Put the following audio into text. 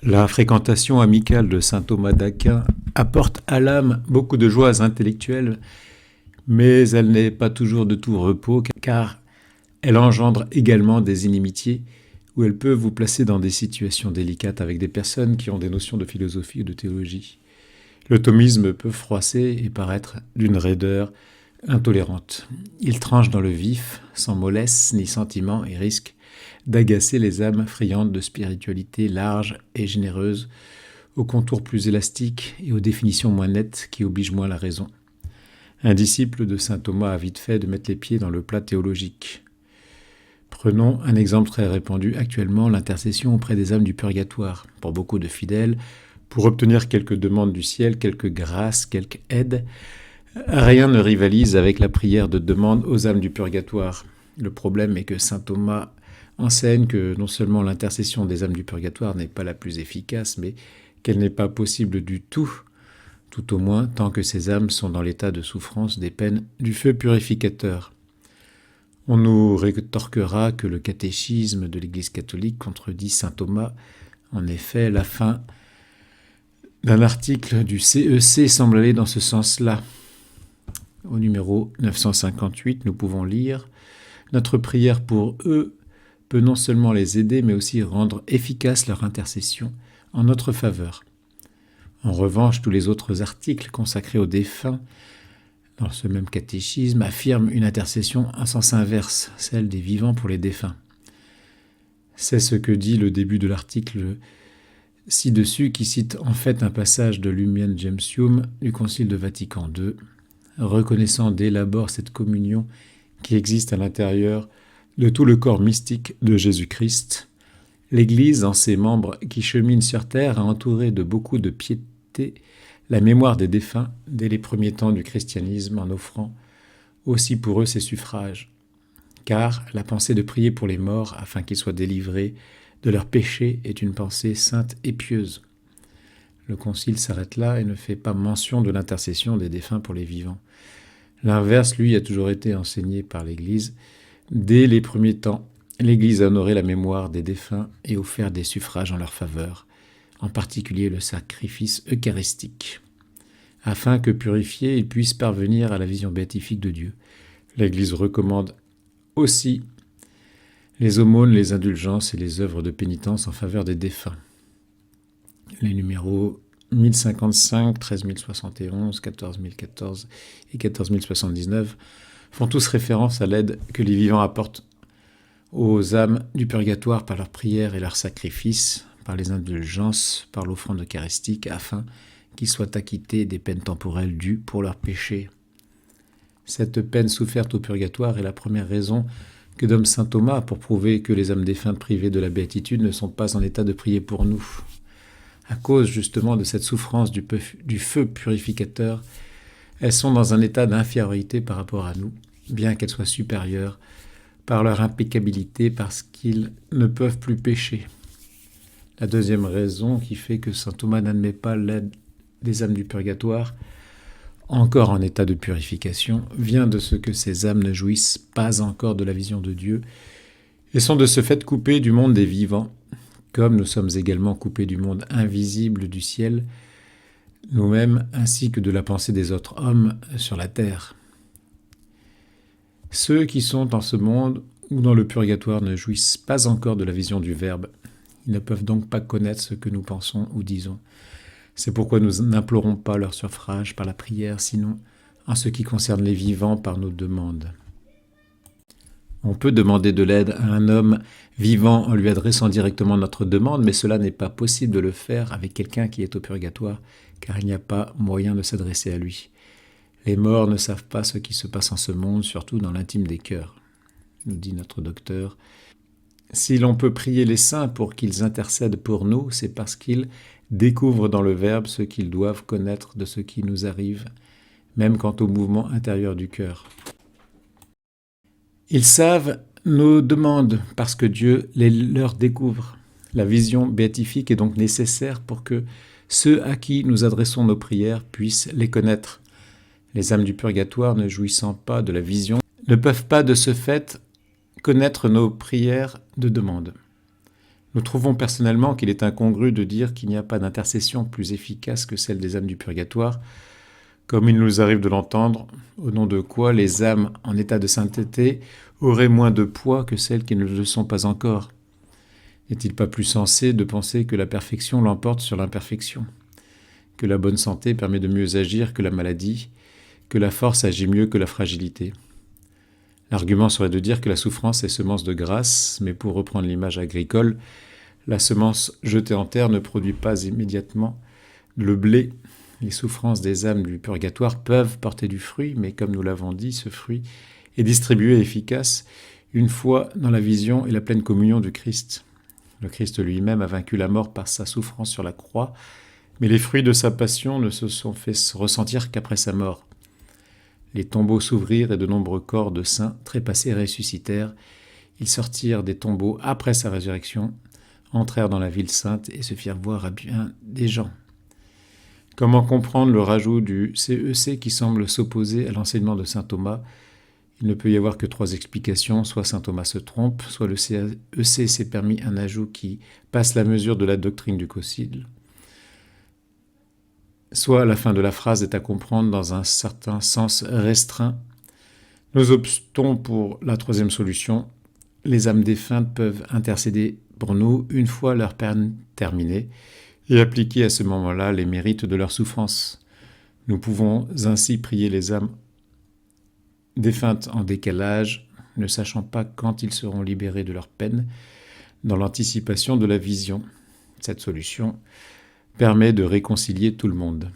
La fréquentation amicale de saint Thomas d'Aquin apporte à l'âme beaucoup de joies intellectuelles, mais elle n'est pas toujours de tout repos, car elle engendre également des inimitiés, où elle peut vous placer dans des situations délicates avec des personnes qui ont des notions de philosophie ou de théologie. Le thomisme peut froisser et paraître d'une raideur intolérante. Il tranche dans le vif, sans mollesse ni sentiment, et risque d'agacer les âmes friandes de spiritualité large et généreuse, aux contours plus élastiques et aux définitions moins nettes qui obligent moins la raison. Un disciple de saint Thomas a vite fait de mettre les pieds dans le plat théologique. Prenons un exemple très répandu actuellement, l'intercession auprès des âmes du purgatoire. Pour beaucoup de fidèles, pour obtenir quelques demandes du ciel, quelques grâces, quelques aides, rien ne rivalise avec la prière de demande aux âmes du purgatoire. Le problème est que saint Thomas enseigne que non seulement l'intercession des âmes du purgatoire n'est pas la plus efficace, mais qu'elle n'est pas possible du tout au moins tant que ces âmes sont dans l'état de souffrance des peines du feu purificateur. On nous rétorquera que le catéchisme de l'Église catholique contredit saint Thomas. En effet, la fin d'un article du CEC semble aller dans ce sens-là. Au numéro 958, nous pouvons lire « Notre prière pour eux peut non seulement les aider, mais aussi rendre efficace leur intercession en notre faveur. » En revanche, tous les autres articles consacrés aux défunts dans ce même catéchisme affirment une intercession en sens inverse, celle des vivants pour les défunts. C'est ce que dit le début de l'article ci-dessus, qui cite en fait un passage de Lumen Gentium du Concile de Vatican II, reconnaissant dès l'abord cette communion qui existe à l'intérieur de tout le corps mystique de Jésus-Christ. L'Église, en ses membres qui cheminent sur terre, a entouré de beaucoup de piété la mémoire des défunts dès les premiers temps du christianisme, en offrant aussi pour eux ses suffrages. Car la pensée de prier pour les morts afin qu'ils soient délivrés de leurs péchés est une pensée sainte et pieuse. Le Concile s'arrête là et ne fait pas mention de l'intercession des défunts pour les vivants. L'inverse, lui, a toujours été enseigné par l'Église. Dès les premiers temps, l'Église a honoré la mémoire des défunts et offert des suffrages en leur faveur, en particulier le sacrifice eucharistique, afin que, purifiés, ils puissent parvenir à la vision béatifique de Dieu. L'Église recommande aussi les aumônes, les indulgences et les œuvres de pénitence en faveur des défunts. Les numéros 1055, 13071, 14014 et 14079 font tous référence à l'aide que les vivants apportent aux âmes du purgatoire par leurs prières et leurs sacrifices, par les indulgences, par l'offrande eucharistique, afin qu'ils soient acquittés des peines temporelles dues pour leurs péchés. Cette peine soufferte au purgatoire est la première raison que donne saint Thomas pour prouver que les âmes défuntes privées de la béatitude ne sont pas en état de prier pour nous. À cause justement de cette souffrance du feu purificateur, elles sont dans un état d'infériorité par rapport à nous, bien qu'elles soient supérieures par leur impeccabilité, parce qu'ils ne peuvent plus pécher. La deuxième raison qui fait que saint Thomas n'admet pas l'aide des âmes du purgatoire, encore en état de purification, vient de ce que ces âmes ne jouissent pas encore de la vision de Dieu et sont de ce fait coupées du monde des vivants, comme nous sommes également coupés du monde invisible du ciel, nous-mêmes, ainsi que de la pensée des autres hommes sur la terre. Ceux qui sont en ce monde ou dans le purgatoire ne jouissent pas encore de la vision du Verbe. Ils ne peuvent donc pas connaître ce que nous pensons ou disons. C'est pourquoi nous n'implorons pas leur suffrage par la prière, sinon en ce qui concerne les vivants par nos demandes. On peut demander de l'aide à un homme vivant en lui adressant directement notre demande, mais cela n'est pas possible de le faire avec quelqu'un qui est au purgatoire, car il n'y a pas moyen de s'adresser à lui. Les morts ne savent pas ce qui se passe en ce monde, surtout dans l'intime des cœurs, nous dit notre docteur. Si l'on peut prier les saints pour qu'ils intercèdent pour nous, c'est parce qu'ils découvrent dans le Verbe ce qu'ils doivent connaître de ce qui nous arrive, même quant au mouvement intérieur du cœur. Ils savent nos demandes parce que Dieu les leur découvre. La vision béatifique est donc nécessaire pour que ceux à qui nous adressons nos prières puissent les connaître. Les âmes du purgatoire, ne jouissant pas de la vision, ne peuvent pas de ce fait connaître nos prières de demande. Nous trouvons personnellement qu'il est incongru de dire qu'il n'y a pas d'intercession plus efficace que celle des âmes du purgatoire, comme il nous arrive de l'entendre, au nom de quoi les âmes en état de sainteté auraient moins de poids que celles qui ne le sont pas encore. N'est-il pas plus sensé de penser que la perfection l'emporte sur l'imperfection, que la bonne santé permet de mieux agir que la maladie, que la force agit mieux que la fragilité? L'argument serait de dire que la souffrance est semence de grâce, mais pour reprendre l'image agricole, la semence jetée en terre ne produit pas immédiatement le blé. Les souffrances des âmes du purgatoire peuvent porter du fruit, mais comme nous l'avons dit, ce fruit est distribué et efficace une fois dans la vision et la pleine communion du Christ. Le Christ lui-même a vaincu la mort par sa souffrance sur la croix, mais les fruits de sa passion ne se sont fait ressentir qu'après sa mort. Les tombeaux s'ouvrirent et de nombreux corps de saints trépassés ressuscitèrent. Ils sortirent des tombeaux après sa résurrection, entrèrent dans la ville sainte et se firent voir à bien des gens. Comment comprendre le rajout du CEC qui semble s'opposer à l'enseignement de saint Thomas? Il ne peut y avoir que 3 explications, soit saint Thomas se trompe, soit le CEC s'est permis un ajout qui passe la mesure de la doctrine du concile, soit la fin de la phrase est à comprendre dans un certain sens restreint. Nous optons pour la 3e solution. Les âmes défuntes peuvent intercéder pour nous une fois leur peine terminée et appliquer à ce moment-là les mérites de leur souffrance. Nous pouvons ainsi prier les âmes défuntes en décalage, ne sachant pas quand ils seront libérés de leur peine, dans l'anticipation de la vision. Cette solution permet de réconcilier tout le monde.